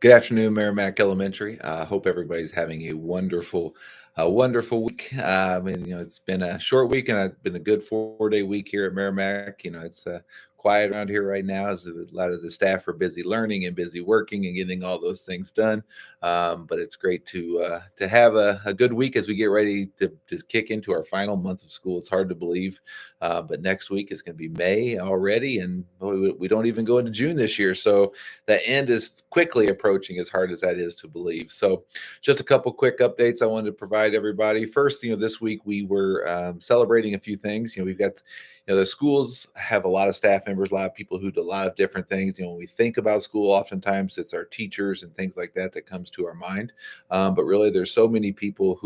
Good afternoon, Meramec Elementary. Hope everybody's having a wonderful week. And it's been a short week, and it's been a good 4-day week here at Meramec. It's quiet around here right now, as a lot of the staff are busy learning and busy working and getting all those things done. But it's great to have a good week as we get ready to kick into our final month of school. It's hard to believe, but next week is going to be May already, and boy, we don't even go into June this year. So the end is quickly approaching, as hard as that is to believe. So just a couple quick updates I wanted to provide everybody. First, this week we were celebrating a few things. We've got, the schools have a lot of staff members, a lot of people who do a lot of different things. When we think about school, oftentimes it's our teachers and things like that comes to our mind. But really, there's so many people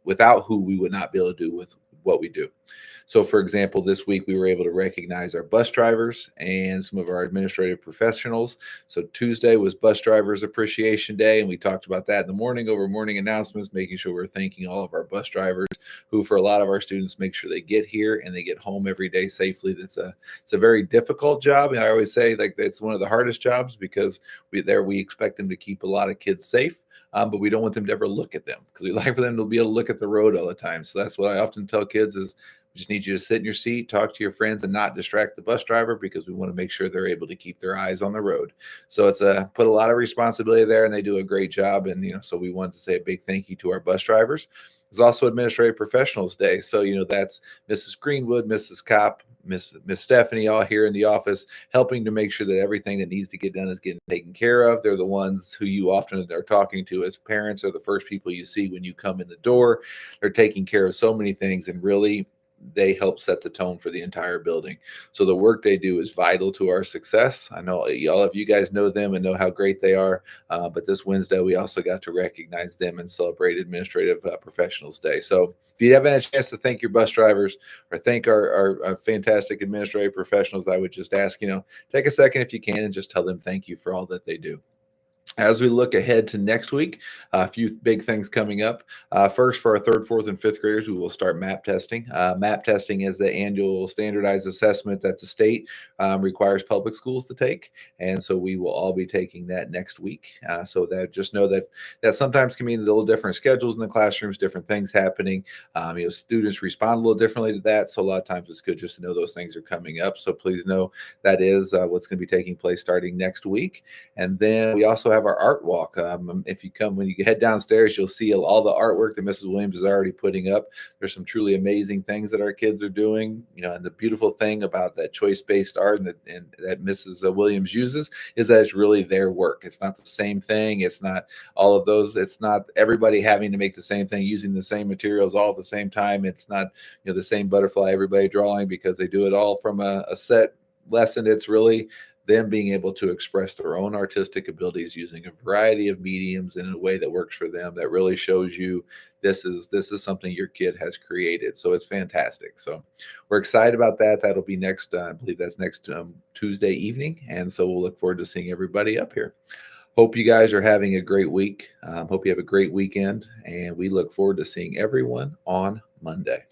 without who we would not be able to do with what we do. So, for example, this week we were able to recognize our bus drivers and some of our administrative professionals. So Tuesday was Bus Drivers Appreciation Day, and we talked about that in the morning over morning announcements, making sure we're thanking all of our bus drivers who, for a lot of our students, make sure they get here and they get home every day safely. It's a very difficult job, and I always say like it's one of the hardest jobs because we expect them to keep a lot of kids safe. But we don't want them to ever look at them because we like for them to be able to look at the road all the time. So that's what I often tell kids is we just need you to sit in your seat, talk to your friends, and not distract the bus driver because we want to make sure they're able to keep their eyes on the road. So it's put a lot of responsibility there, and they do a great job. And so we wanted to say a big thank you to our bus drivers. It's also Administrative Professionals Day, so that's Mrs. Greenwood, Mrs. Kopp, Miss Stephanie, all here in the office, helping to make sure that everything that needs to get done is getting taken care of. They're the ones who you often are talking to as parents, are the first people you see when you come in the door. They're taking care of so many things, and really they help set the tone for the entire building. So the work they do is vital to our success. I know all of you guys know them and know how great they are. But this Wednesday, we also got to recognize them and celebrate Administrative Professionals Day. So if you haven't had a chance to thank your bus drivers or thank our fantastic administrative professionals, I would just ask, take a second if you can and just tell them thank you for all that they do. As we look ahead to next week, a few big things coming up. First, for our third, fourth, and fifth graders, we will start MAP testing. MAP testing is the annual standardized assessment that the state requires public schools to take, and so we will all be taking that next week. So that just know that sometimes can mean a little different schedules in the classrooms, different things happening. Students respond a little differently to that, so a lot of times it's good just to know those things are coming up. So please know that is what's going to be taking place starting next week. And then we also have our art walk. When you head downstairs, you'll see all the artwork that Mrs. Williams is already putting up. There's some truly amazing things that our kids are doing. And the beautiful thing about that choice-based art and that Mrs. Williams uses is that it's really their work. It's not the same thing. It's not all of those. It's not everybody having to make the same thing, using the same materials all at the same time. It's not the same butterfly everybody drawing because they do it all from a set lesson. It's really them being able to express their own artistic abilities using a variety of mediums in a way that works for them, that really shows you this is something your kid has created. So it's fantastic. So we're excited about that. That'll be next, I believe that's next Tuesday evening. And so we'll look forward to seeing everybody up here. Hope you guys are having a great week. Hope you have a great weekend. And we look forward to seeing everyone on Monday.